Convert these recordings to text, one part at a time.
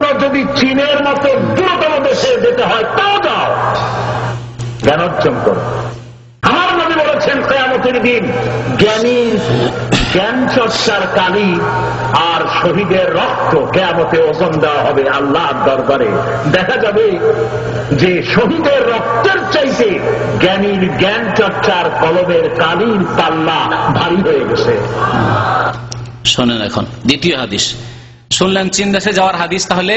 যদি চীনের মতো দ্রুততম দেশে যেতে হয় তাও যাও, জ্ঞান অর্জন করো। আমার নবী বলেছেন কিয়ামতের দিন জ্ঞান চর্চার কালি আর শহীদের রক্ত কিয়ামতে ওজন দেওয়া হবে আল্লাহর দরবারে। দেখা যাবে যে শহীদের রক্তের চাইতে জ্ঞানীর জ্ঞান চর্চার কলমের কালির পাল্লা ভারী হয়ে গেছে। শোনেন এখন দ্বিতীয় হাদিস শুনলেন, চীন দেশে যাওয়ার হাদিস তাহলে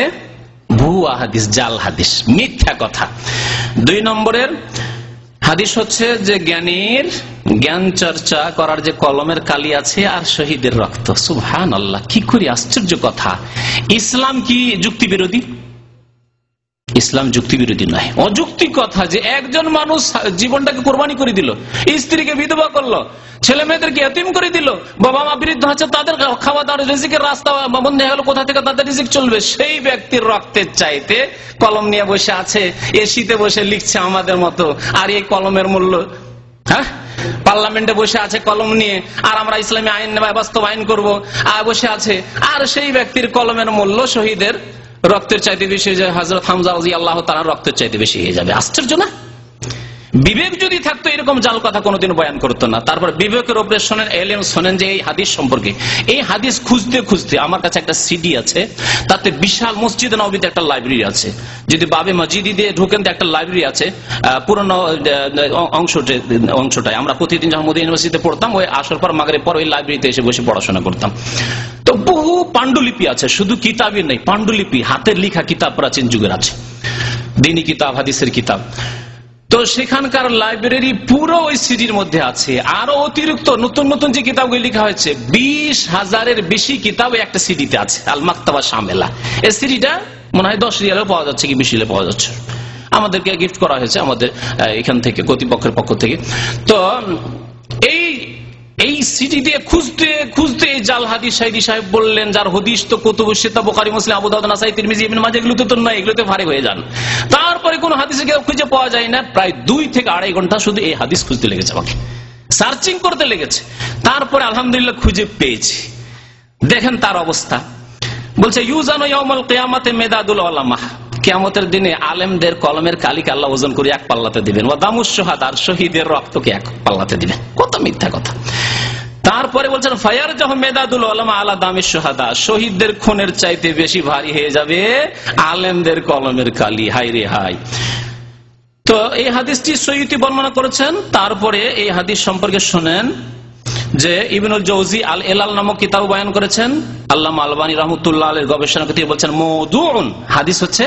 ভুয়া হাদিস, জাল হাদিস, মিথ্যা কথা। 2 নম্বরের হাদিস হচ্ছে যে জ্ঞানীর জ্ঞান চর্চা করার যে কলমের কালি আছে আর শহীদের রক্ত। সুবহানাল্লাহ, কি করি আশ্চর্য কথা। ইসলাম কি যুক্তি বিরোধী? ইসলাম যুক্তি বিরোধী নয়, অযৌক্তিক কথা যে একজন মানুষ জীবনটাকে কোরবানি করে দিল, স্ত্রীকে বিধবা করলো, ছেলে মেয়েদেরকে এতিম করে দিল, বাবা মা বৃদ্ধ আছে, তাদের খাওয়া দাওয়া রিজিকের রাস্তা বন্ধ হয়ে গেল, কোথা থেকে তাদের রিজিক চলবে? সেই ব্যক্তির রক্তের চাইতে কলম নিয়ে বসে আছে, এসিতে বসে লিখছে আমাদের মতো, আর এই কলমের মূল্য, হ্যাঁ, পার্লামেন্টে বসে আছে কলম নিয়ে, আর আমরা ইসলামী আইন বাস্তবায়ন করবো আর বসে আছে, আর সেই ব্যক্তির কলমের মূল্য শহীদের রক্তের চাইতে বেশি হয়ে যায়, হযরত হামজা রাদিয়াল্লাহু তাআলার রক্তের চাইতে বেশি হয়ে যাবে। আশ্চর্য না? বিবেক যদি থাকতো এরকম জাল কথা কোনোদিন বয়ান করতো না। তারপর বিবেকের উপরে শোনেন, এলেম শোনেন যে এই হাদিস সম্পর্কে, এই হাদিস খুঁজতে খুঁজতে আমার কাছে একটা সিডি আছে, তাতে বিশাল মসজিদ নববীতে একটা লাইব্রেরি আছে, যদি বাবে মসজিদে দিয়ে ঢোকেন তো একটা লাইব্রেরি আছে, পুরনো অংশটায় আমরা প্রতিদিন যখন মদিনা ইউনিভার্সিটিতে পড়তাম, ওই আসর পর মাগরিব পর ওই লাইব্রেরিতে এসে বসে পড়াশোনা করতাম। তো বহু পাণ্ডুলিপি আছে, শুধু কিতাবই নেই, পাণ্ডুলিপি, হাতের লেখা কিতাব প্রাচীন যুগের আছে, দ্বীনি কিতাব, হাদিসের কিতাব। তো সেখানকার লাইব্রেরি পুরো ওই সিডির মধ্যে আছে। আরো অতিরিক্ত নতুন নতুন যে কিতাবগুলি লেখা হয়েছে, 20,000-এর বেশি কিতাব একটা সিডিতে আছে, আল মাকতাবা শামেলা। এই সিডিটা মনে হয় 10 রিয়ালে পাওয়া যাচ্ছে কি 20 রিয়ালে পাওয়া যাচ্ছে, আমাদেরকে গিফট করা হয়েছে আমাদের এখান থেকে, কর্তৃপক্ষের পক্ষ থেকে। তো এই সিডি দিয়ে খুঁজতে খুঁজতে এই জাল হাদিস সাইদি সাহেব বললেন, যার হদিস তো কুতুবুস সিত্তা, বুখারী, মুসলিম, আবু দাউদ, নাসাই, তিরমিজি, ইবনে মাজাহ, এগুলোতে তো নয়, এগুলোতে ভারী হয়ে যান। তারপরে কোন হাদিসের কিতাব খুঁজে পাওয়া যায় না, প্রায় 2 থেকে 2.5 ঘন্টা শুধু এই হাদিস খুঁজতে লেগেছে, আমাকে সার্চিং করতে লেগেছে। তারপরে আলহামদুলিল্লাহ খুঁজে পেয়েছি। দেখেন তার অবস্থা, বলছে ইউজানু ইয়াউমাল কিয়ামাতে মেদাদুল উলামা, কিয়ামতের দিনে আলেমদের কলমের কালিকে আল্লাহ ওজন করে এক পাল্লাতে দিবেন, ওয়া দামুশ শুহাদার, শহীদের রক্তকে এক পাল্লাতে দিবেন। কত মিথ্যা কথা। তারপরে বলছেন ফায়ারজাহু মেদাদুল উলামা আলা দামিশ শুহাদা, শহীদদের খুনের চাইতে বেশি ভারী হয়ে যাবে আলেমদের কলমের কালি। হাই রে হাই। তো এই হাদিসটি সহিহ বর্ণনা করেছেন। তারপরে এই হাদিস সম্পর্কে শুনেন যে ইবনুল জৌজি আল এলাল নামক কিতাব বয়ান করেছেন, আল্লামা আলবানী রাহমাতুল্লাহ আলাইহির গবেষণা করতে বলছেন মওদুউন, হাদিস হচ্ছে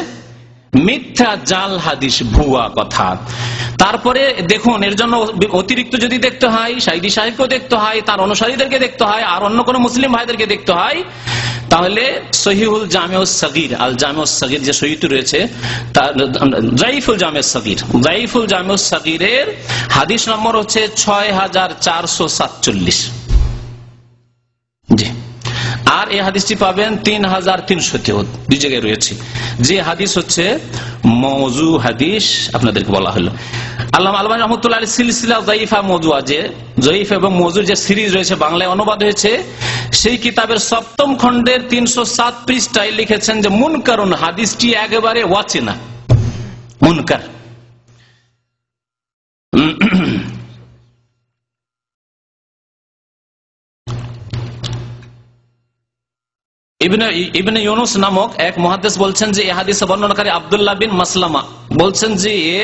মিথ্যা, জাল হাদিস, ভুয়া কথা। তারপরে দেখুন, এর জন্য অতিরিক্ত যদি দেখতে হয়, সাইদি সাহেবকেও দেখতে হয়, তার অনুসারীদেরকে দেখতে হয়, আর অন্য কোন মুসলিম ভাইদেরকে দেখতে হয়, তাহলে সহিহুল জামিউস সাগীর, আল জামিউস সাগীর যে সহিহ রয়েছে, তার যায়িফুল জামিউস সাগীর, যায়িফুল জামিউস সাগীরের হাদিস নম্বর হচ্ছে 6447। জি, আর এই হাদিসটি পাবেন 3300 দুই জায়গায় রয়েছে, যে হাদিস হচ্ছে মওযু হাদিস আপনাদেরকে বলা হলো। আল্লামা আলবানী রাহমাতুল্লাহ আলাইহি সিলসিলা যায়িফা মওযুআ, যে যায়িফ এবং মওযুর যে সিরিজ রয়েছে, বাংলায় অনুবাদ হয়েছে, সেই কিতাবের 7ম খণ্ডের 307 পৃষ্ঠায় লিখেছেন যে মুনকারুন, হাদিসটি একেবারে অচেনা, মুনকার। ইবনে ইউনুস নামক এক মুহাদ্দিস বলছেন যে এই হাদিস বর্ণনাকারী আব্দুল্লাহ বিন মাসলামা বলছেন যে এ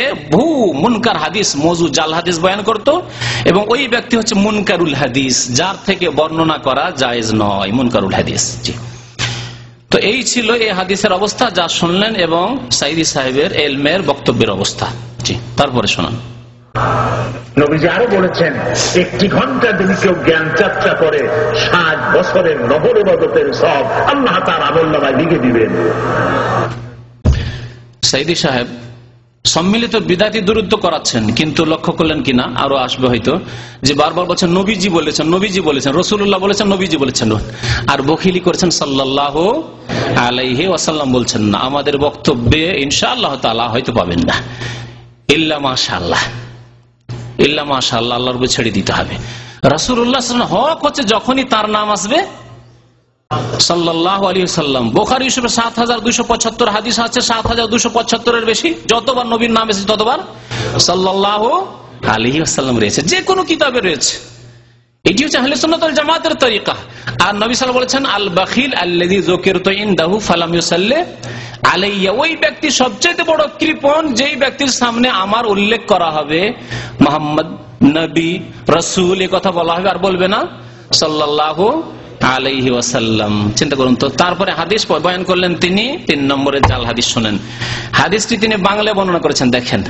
মুনকার হাদিস, মওযু, জাল হাদিস বয়ান করত, এবং ওই ব্যক্তি হচ্ছে মুনকারুল হাদিস, যার থেকে বর্ণনা করা জায়েজ নয়, মুনকারুল হাদিস। জি, তো এই ছিল এই হাদিসের অবস্থা, যা শুনলেন, এবং সাইদি সাহেবের ইলমের বক্তব্যের অবস্থা। জি, তারপরে শোনান। নবীজি আরো বলেছেন, 1 ঘন্টা যদি কেউ জ্ঞান চর্চা করে 60 বছরের নফল ইবাদতের সব আল্লাহ তার আমলনামায় লিখে দিবেন। সাইদি সাহেব সম্মিলিত বিদাতি দুরুদ্দ করাচ্ছেন, কিন্তু লক্ষ্য করলেন কিনা, আরো আসবে হয়তো, যে বারবার বলছেন নবীজি বলেছেন, নবীজি বলেছেন, রাসূলুল্লাহ বলেছেন, নবীজি বলেছেন, আর বখিলি করেছেন সাল্লাল্লাহু আলাইহি ওয়াসাল্লাম বলছেন না। আমাদের বক্তব্যে ইনশাআল্লাহ তাআলা হয়তো পাবেন না, ইল্লা মাশাআল্লাহ, ইল্লা মাশাআল্লাহ, আল্লাহর উপর ছেড়ে দিতে হবে। রাসূলুল্লাহ সাল্লাল্লাহু আলাইহি ওয়াসাল্লাম হক হচ্ছে যখনই তার নাম আসবে সাল্লাল্লাহু আলাইহি ওয়াসাল্লাম। বুখারী শরীফে ৭২৭৫ হাদিস আছে, ৭২৭৫ বেশি। যতবার নবীর নাম এসেছে ততবার সাল্লাল্লাহু আলাইহি ওয়াসাল্লাম রয়েছে, যে কোনো কিতাবে রয়েছে। এটি হচ্ছে আহলে সুন্নাত ওয়াল জামাতের তরিকা। আর নবী সাল্লাল্লাহু আলাইহি ওয়াসাল্লাম বলেছেন, আল বাখিল আল্লাযী যুকিরতু ইনদাহু ফালাম ইউসাল্লি আলাইয়া, ওই ব্যক্তি সবচেয়ে বড় কৃপণ যেই ব্যক্তির সামনে আমার উল্লেখ করা হবে, মুহাম্মদ নবী রাসূল এই কথা বলা হবে আর বলবে না সাল্লাল্লাহু আলাইহি ওয়াসাল্লাম। চিন্তা করুন তো। তারপরে হাদিস বয়ান করলেন তিনি ৩ নম্বরের জাল হাদিস। শুনেন, হাদিসটি তিনি বাংলায় বর্ণনা করেছেন। দেখেন,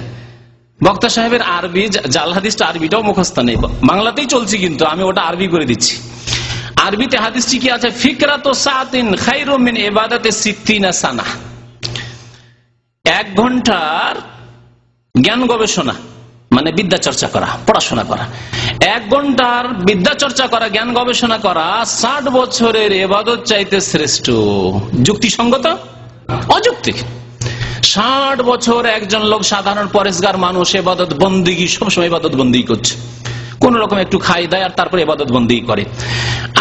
বক্তা সাহেবের আরবি জাল হাদিসটা, আরবিটাও মুখস্থ নেই, বাংলাতেই চলছে, কিন্তু আমি ওটা আরবি করে দিচ্ছি। আরবিতে হাদিসটি কি আছে? ফিকরাতু সাআতিন খায়রুম মিন ইবাদাতি ৬০ সানা। ১ ঘন্টার জ্ঞান গবেষণা মানে বিদ্যা চর্চা করা, পড়াশোনা করা। ১ ঘন্টার বিদ্যা চর্চা করা, জ্ঞান গবেষণা করা ৬০ বছরের ইবাদত চাইতে শ্রেষ্ঠ। যুক্তিসঙ্গত? অযৌক্তিক। ৬০ বছর একজন লোক, সাধারণ পরেশগার মানুষ, ইবাদত বন্দেগী, সবসময় ইবাদত বন্দেগী করছে, কোন রকম একটু খাই দেয় আর তারপরে ইবাদত বন্দেগী করে।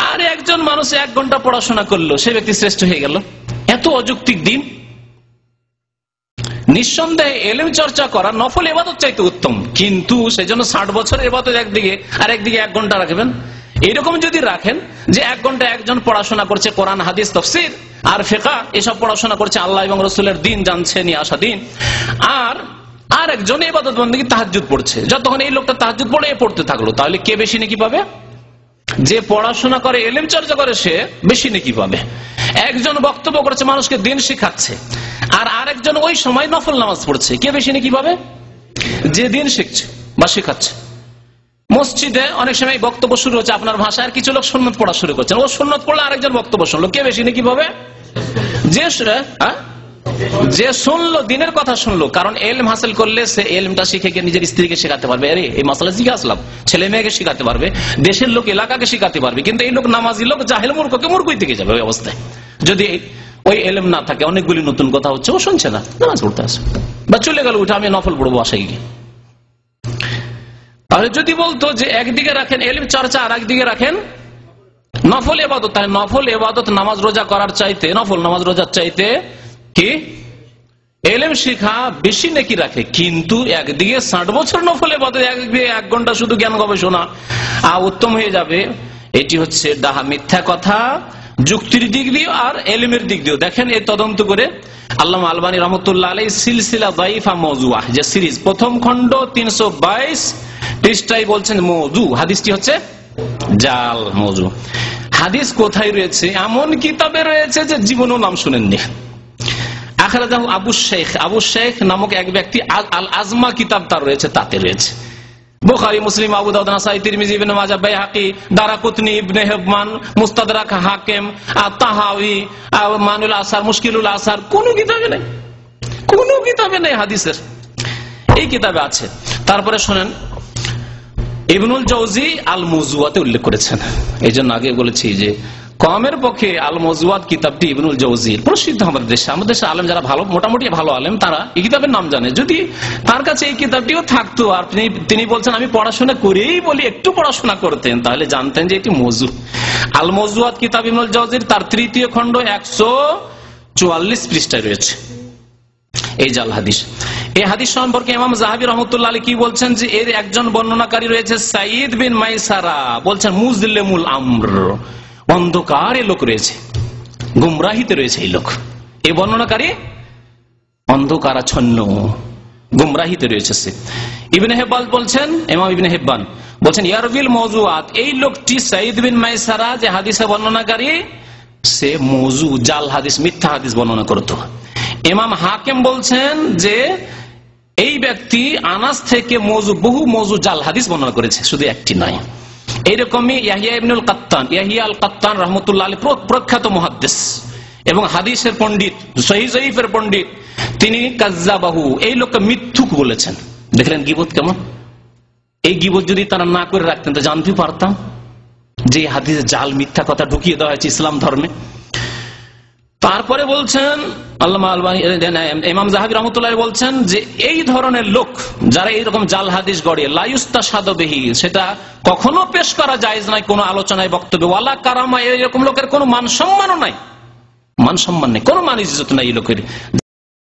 আর একজন মানুষ ১ ঘন্টা পড়াশোনা করলো, সে ব্যক্তি শ্রেষ্ঠ হয়ে গেল। এত অযৌক্তিক দিন। নিঃসন্দেহে এলেম চর্চা করা নফল ইবাদত চাইতে উত্তম, কিন্তু সেই জন্য ৬০ বছরের ইবাদত একদিকে আর একদিকে ১ ঘন্টা রাখবেন। এইরকম যদি রাখেন যে ১ ঘন্টা একজন পড়াশোনা করছে, কোরআন হাদিস তাফসীর আর ফিকহ এসব পড়াশোনা করছে, আল্লাহ এবং রাসূলের দ্বীন জানছে, নিয়ে আসা দ্বীন, আর একজন ইবাদত বন্দেগী তাহাজ্জুদ পড়ছে, যতক্ষণ এই লোকটা তাহাজ্জুদ পড়ে পড়তে থাকলো, তাহলে কে বেশি নেকি পাবে? যে পড়াশোনা করে, এলেম চর্চা করে, সে বেশি নেকি পাবে। একজন বক্তব্য করেছে, মানুষকে দ্বীন শিখাচ্ছে, আর আরেকজন ওই সময় নফল নামাজ পড়ছে, কে বেশি নেকি পাবে? যে দ্বীন শিখছে বা শিখাচ্ছে। মসজিদে অনেক সময় বক্তব্য শুরু হচ্ছে আপনার ভাষায়, কিছু লোক সুন্নত পড়া শুরু করছেন, ও সুন্নত পড়লে আরেকজন বক্তব্য শুনলো, কে বেশি নেকি পাবে? যে শুনলো, দিনের কথা শুনলো। কারণ এলম হাসিল করলে সে এলমটা শিখে গিয়ে নিজের স্ত্রীকে শেখাতে পারবে, আরে এই মাসালা শিখে আসলাম, ছেলে মেয়েকে শিখাতে পারবে, দেশের লোক এলাকাকে শিখাতে পারবে। কিন্তু এই লোক নামাজি লোক, জাহেল মূর্খকে মূর্খই থেকে যাবে ওই অবস্থায়, যদি ওই এলম না থাকে। অনেকগুলি নতুন কথা হচ্ছে, ও শুনছে না, নামাজ পড়তে আসে বা চলে গেল, উঠে আমি নফল পড়বো আশাই গিয়ে। তাহলে যদি বলতো যে একদিকে রাখেন এলম চর্চা আর একদিকে রাখেন নফল ইবাদত, তাহলে নফল ইবাদত নামাজ রোজা করার চাইতে, নফল নামাজ রোজার চাইতে কি এলেম শিখা বেশি নেকি রাখে। কিন্তু একদিকে ৬০ বছর নফল ইবাদত, একদিকে ১ ঘন্টা শুধু জ্ঞান গবেষণা উত্তম হয়ে যাবে। এটি হচ্ছে ডাহা মিথ্যা কথা, যুক্তির দিক দিয়ে আর এলেমের দিক দিয়ে। দেখেন এই তদন্ত করে আল্লামা আলবানী রহমতুল্লাহ আলাইহি সিলসিলা দাইফা মাওযুআহ যে সিরিজ, প্রথম খণ্ড ৩২২ পৃষ্ঠায় বলছেন মওযু, হাদিসটি হচ্ছে জাল মওযু। হাদিস কোথায় রয়েছে? এমন কিতাবে রয়েছে যে জীবনেও নাম শুনেননি। আখরাজাহু আবু শেখ নামক এক ব্যক্তি, আল আজমা কিতাব তার রয়েছে, তাতে রয়েছে। বুখারী, মুসলিম, আবু দাউদ, নাসাঈ, তিরমিজি, ইবনে মাজাহ, বাইহাকি, দারাকুতনি, ইবনে হিব্বান, মুস্তাদরাক হাকিম, তাহাউই, মানুল আসার, মুশকিলুল আসার, কোন কিতাবে নেই, কোন কিতাবে নেই হাদিসের। এই কিতাবে আছে। তারপরে শোনেন, ইবনুল জাওজি আল মওযুআতে উল্লেখ করেছেন। এই জন্য আগে বলেছি যে কমের পক্ষে আল মওযুআত কিতাবটি ইবনুল জাওজির প্রসিদ্ধ। আমাদের দেশে আলেম যারা ভালো, মোটামুটি ভালো আলেম, তারা এই কিতাবের নাম জানে। যদি তার কাছে এই কিতাবটিও থাকতো আর তিনি বলছেন আমি পড়াশোনা করেই বলি, একটু পড়াশোনা করতেন, তাহলে জানতেন যে এটি মওযু। আল মওযুআত কিতাব ইবনুল জাওজির তার ৩য় খণ্ড ১৪৪ পৃষ্ঠায় রয়েছে এই জাল হাদিস। এই হাদিস সম্পর্কে ইমাম যাহাবী রহমাতুল্লাহ আলাইহি কি বলছেন যে এর একজন বর্ণনাকারী রয়েছে সাঈদ বিন মাইসারা, বলছেন মুজলিমুল আমর, অন্ধকারে লোক রয়েছে, গুমরাহিতে রয়েছে এই লোক। এই বর্ণনাকারী অন্ধকারাচ্ছন্ন, গুমরাহিতে রয়েছে সে। ইবনে হিব্বান বলছেন, ইমাম ইবনে হিব্বান বলছেন ইয়ারবিল মওযুআত, এই লোকটি সাঈদ বিন মাইসারা যে হাদিসে বর্ণনাকারী, সে মওযু, জাল হাদিস, মিথ্যা হাদিস বর্ণনা করত। ইমাম হাকিম বলছেন যে এই ব্যক্তি আনাস থেকে মওযু, বহু মওযু জাল হাদিস বর্ণনা করেছে, শুধু একটি নয়। এইরকমই ইয়াহিয়া ইবনুল কাত্তান, ইয়াহিয়া আল কাত্তান রাহমাতুল্লাহ আলাইহি প্রখ্যাত মুহাদ্দিস এবং হাদিসের পণ্ডিত, সহিহ জয়ীফের পণ্ডিত, তিনি কাজ্জাবাহু, এই লোককে মিথ্যুক বলেছেন। দেখলেন গীবত কেমন? এই গীবত যদি তারা না করে রাখতেন তো জানতে পারতাম যে হাদিসে জাল মিথ্যা কথা ঢুকিয়ে দেওয়া হয়েছে ইসলাম ধর্মে। তারপরে বলছেন আল্লামা আলবানী, ইমাম যাহাবী রাহমাতুল্লাহ বলছেন যে এই ধরনের লোক যারা এইরকম জাল হাদিস গড়ে লা ইউস্তাশাদু বিহি, সেটা কখনো পেশ করা জায়েজ নাই কোনো আলোচনায় বক্তব্যে, ওয়ালা কারামা, এরকম লোকের কোনো মান সম্মানও নাই, মান সম্মান নেই, কোনো মান ইজ্জত নাই এই লোকের।